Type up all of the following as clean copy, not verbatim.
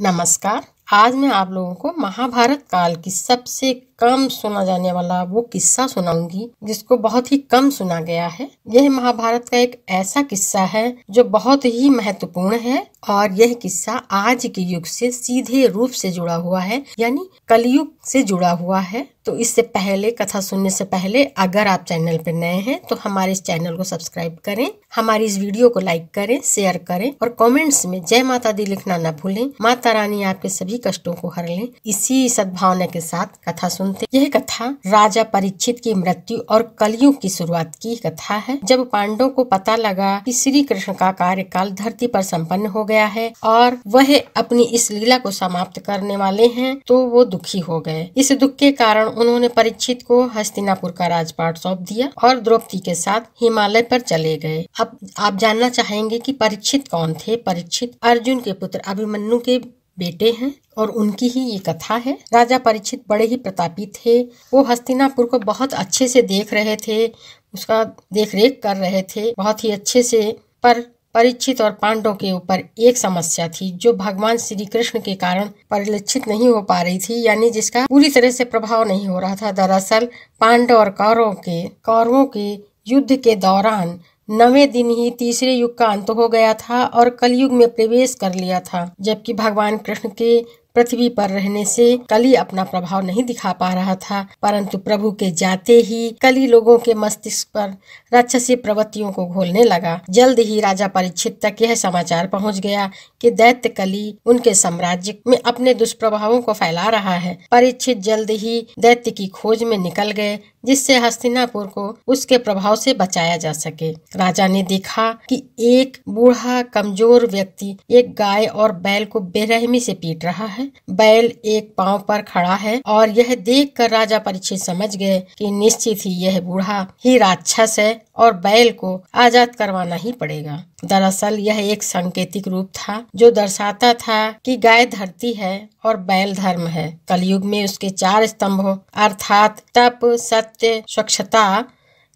नमस्कार। आज मैं आप लोगों को महाभारत काल की सबसे कम सुना जाने वाला वो किस्सा सुनाऊंगी जिसको बहुत ही कम सुना गया है। यह महाभारत का एक ऐसा किस्सा है जो बहुत ही महत्वपूर्ण है और यह किस्सा आज के युग से सीधे रूप से जुड़ा हुआ है, यानी कलयुग से जुड़ा हुआ है। तो इससे पहले, कथा सुनने से पहले, अगर आप चैनल पर नए हैं तो हमारे इस चैनल को सब्सक्राइब करें, हमारी इस वीडियो को लाइक करें, शेयर करें और कमेंट्स में जय माता दी लिखना न भूलें। माता रानी आपके सभी कष्टों को हर लें। इसी सद्भावना के साथ कथा सुनते। यह कथा राजा परीक्षित की मृत्यु और कलयुग की शुरुआत की कथा है। जब पांडवों को पता लगा कि श्री कृष्ण का कार्यकाल धरती पर संपन्न हो गया है और वह अपनी इस लीला को समाप्त करने वाले हैं, तो वो दुखी हो गए। इस दुख के कारण उन्होंने परीक्षित को हस्तिनापुर का राजपाट सौंप दिया और द्रौपदी के साथ हिमालय पर चले गए। अब आप जानना चाहेंगे कि परीक्षित कौन थे। परीक्षित अर्जुन के पुत्र अभिमन्यु के बेटे हैं और उनकी ही ये कथा है। राजा परीक्षित बड़े ही प्रतापी थे। वो हस्तिनापुर को बहुत अच्छे से देख रहे थे, उसका देख रेख कर रहे थे बहुत ही अच्छे से। पर परीक्षित और पांडवों के ऊपर एक समस्या थी जो भगवान श्री कृष्ण के कारण परिलक्षित नहीं हो पा रही थी, यानी जिसका पूरी तरह से प्रभाव नहीं हो रहा था। दरअसल पांडव और कौरवों के युद्ध के दौरान 9वें दिन ही तीसरे युग का अंत हो गया था और कलयुग में प्रवेश कर लिया था, जबकि भगवान कृष्ण के पृथ्वी पर रहने से कली अपना प्रभाव नहीं दिखा पा रहा था। परंतु प्रभु के जाते ही कली लोगों के मस्तिष्क पर राक्षसी प्रवृत्तियों को घोलने लगा। जल्द ही राजा परीक्षित तक यह समाचार पहुंच गया कि दैत्य कली उनके साम्राज्य में अपने दुष्प्रभावों को फैला रहा है। परीक्षित जल्द ही दैत्य की खोज में निकल गए, जिससे हस्तिनापुर को उसके प्रभाव से बचाया जा सके। राजा ने देखा कि एक बूढ़ा कमजोर व्यक्ति एक गाय और बैल को बेरहमी से पीट रहा है। बैल एक पांव पर खड़ा है और यह देखकर राजा परीक्षित समझ गए कि निश्चित ही यह बूढ़ा ही राक्षस है और बैल को आजाद करवाना ही पड़ेगा। दरअसल यह एक सांकेतिक रूप था जो दर्शाता था कि गाय धरती है और बैल धर्म है। कलयुग में उसके 4 स्तंभों अर्थात तप, सत्य, स्वच्छता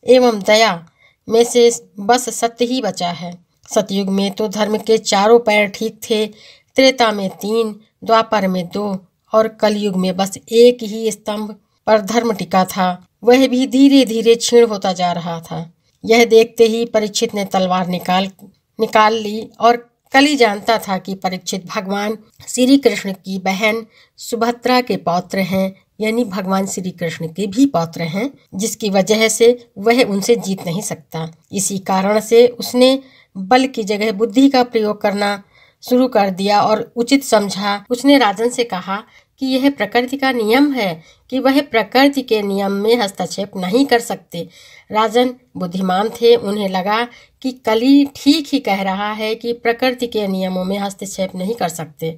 एवं दया में से बस सत्य ही बचा है। सतयुग में तो धर्म के चारों पैर ठीक थे, त्रेता में 3, द्वापर में 2 और कलयुग में बस एक ही स्तंभ पर धर्म टिका था, वह भी धीरे धीरे क्षीण होता जा रहा था। यह देखते ही परीक्षित ने तलवार निकाल ली और कली जानता था कि परीक्षित भगवान श्री कृष्ण की बहन सुभद्रा के पौत्र हैं, यानी भगवान श्री कृष्ण के भी पौत्र हैं, जिसकी वजह से वह उनसे जीत नहीं सकता। इसी कारण से उसने बल की जगह बुद्धि का प्रयोग करना शुरू कर दिया और उचित समझा। उसने राजन से कहा कि यह प्रकृति का नियम है कि वह प्रकृति के नियम में हस्तक्षेप नहीं कर सकते। राजन बुद्धिमान थे, उन्हें लगा कि कली ठीक ही कह रहा है कि प्रकृति के नियमों में हस्तक्षेप नहीं कर सकते।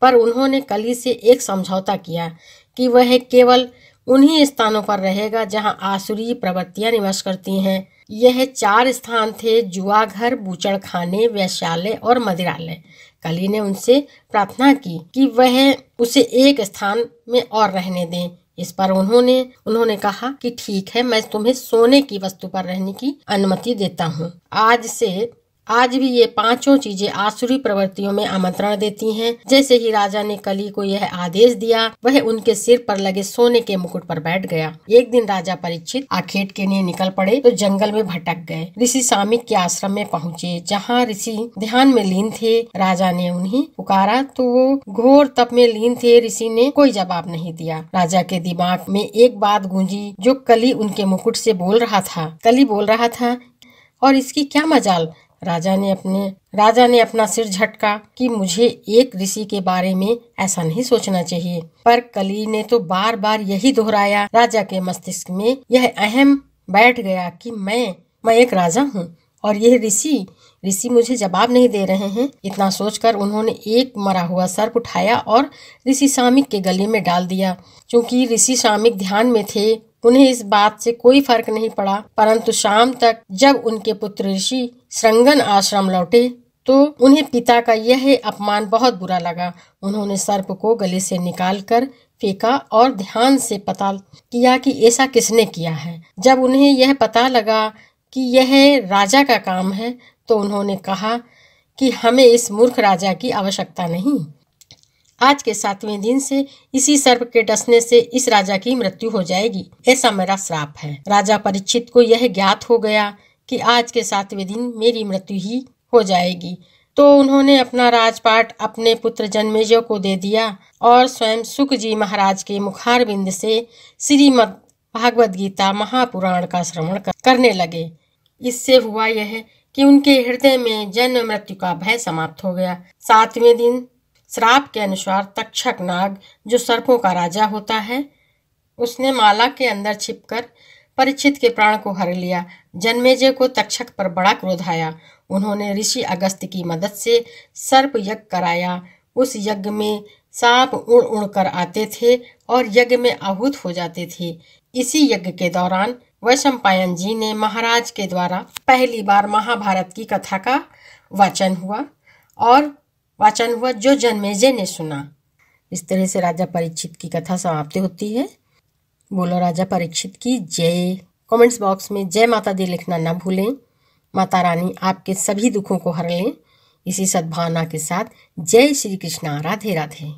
पर उन्होंने कली से एक समझौता किया कि वह केवल उन्हीं स्थानों पर रहेगा जहां आसुरी प्रवृत्तियां निवास करती हैं। यह 4 स्थान थे: जुआघर, बूचड़खाने, वेश्यालय और मदिरालय। कली ने उनसे प्रार्थना की कि वह उसे एक स्थान में और रहने दें। इस पर उन्होंने कहा कि ठीक है, मैं तुम्हें सोने की वस्तु पर रहने की अनुमति देता हूँ। आज भी ये 5 चीजें आसुरी प्रवृत्तियों में आमंत्रण देती हैं। जैसे ही राजा ने कली को यह आदेश दिया, वह उनके सिर पर लगे सोने के मुकुट पर बैठ गया। एक दिन राजा परीक्षित आखेट के लिए निकल पड़े तो जंगल में भटक गए। ऋषि सामिक के आश्रम में पहुँचे, जहाँ ऋषि ध्यान में लीन थे। राजा ने उन्हें पुकारा तो वो घोर तप में लीन थे। ऋषि ने कोई जवाब नहीं दिया। राजा के दिमाग में एक बात गूंजी जो कली उनके मुकुट से बोल रहा था। कली बोल रहा था, और इसकी क्या मजाल। राजा ने अपना सिर झटका कि मुझे एक ऋषि के बारे में ऐसा नहीं सोचना चाहिए। पर कली ने तो बार बार यही दोहराया। राजा के मस्तिष्क में यह अहम बैठ गया कि मैं एक राजा हूँ और यह ऋषि मुझे जवाब नहीं दे रहे हैं। इतना सोचकर उन्होंने एक मरा हुआ सर्प उठाया और ऋषि सामिक के गले में डाल दिया। क्योंकि ऋषि सामिक ध्यान में थे, उन्हें इस बात से कोई फर्क नहीं पड़ा। परंतु शाम तक जब उनके पुत्र ऋषि श्रृंगन आश्रम लौटे तो उन्हें पिता का यह अपमान बहुत बुरा लगा। उन्होंने सर्प को गले से निकालकर फेंका और ध्यान से पता किया कि ऐसा किसने किया है। जब उन्हें यह पता लगा कि यह राजा का काम है तो उन्होंने कहा कि हमें इस मूर्ख राजा की आवश्यकता नहीं। आज के 7वें दिन से इसी सर्प के डसने से इस राजा की मृत्यु हो जाएगी। ऐसा मेरा श्राप है। राजा परीक्षित को यह ज्ञात हो गया कि आज के 7वें दिन मेरी मृत्यु ही हो जाएगी, तो उन्होंने अपना राजपाट अपने पुत्र जन्मेजय को दे दिया और स्वयं सुख जी महाराज के मुखारबिंद से श्रीमद् भागवत गीता महापुराण का श्रवण करने लगे। इससे हुआ यह कि उनके हृदय में जन्म मृत्यु का भय समाप्त हो गया। 7वें दिन श्राप के अनुसार तक्षक नाग, जो सर्पों का राजा होता है, उसने माला के अंदर छिपकर परीक्षित के प्राण को हर लिया। जन्मेजय को तक्षक पर बड़ा क्रोध आया। उन्होंने ऋषि अगस्त्य की मदद से सर्प यज्ञ कराया। उस यज्ञ में सांप उड़ उड़ कर आते थे और यज्ञ में आहूत हो जाते थे। इसी यज्ञ के दौरान वैशंपायन जी ने महाराज के द्वारा पहली बार महाभारत की कथा का वाचन हुआ जो जन्मेजय ने सुना। इस तरह से राजा परीक्षित की कथा समाप्त होती है। बोलो राजा परीक्षित की जय। कमेंट्स बॉक्स में जय माता दी लिखना ना भूलें। माता रानी आपके सभी दुखों को हर लें। इसी सद्भावना के साथ जय श्री कृष्णा। राधे राधे।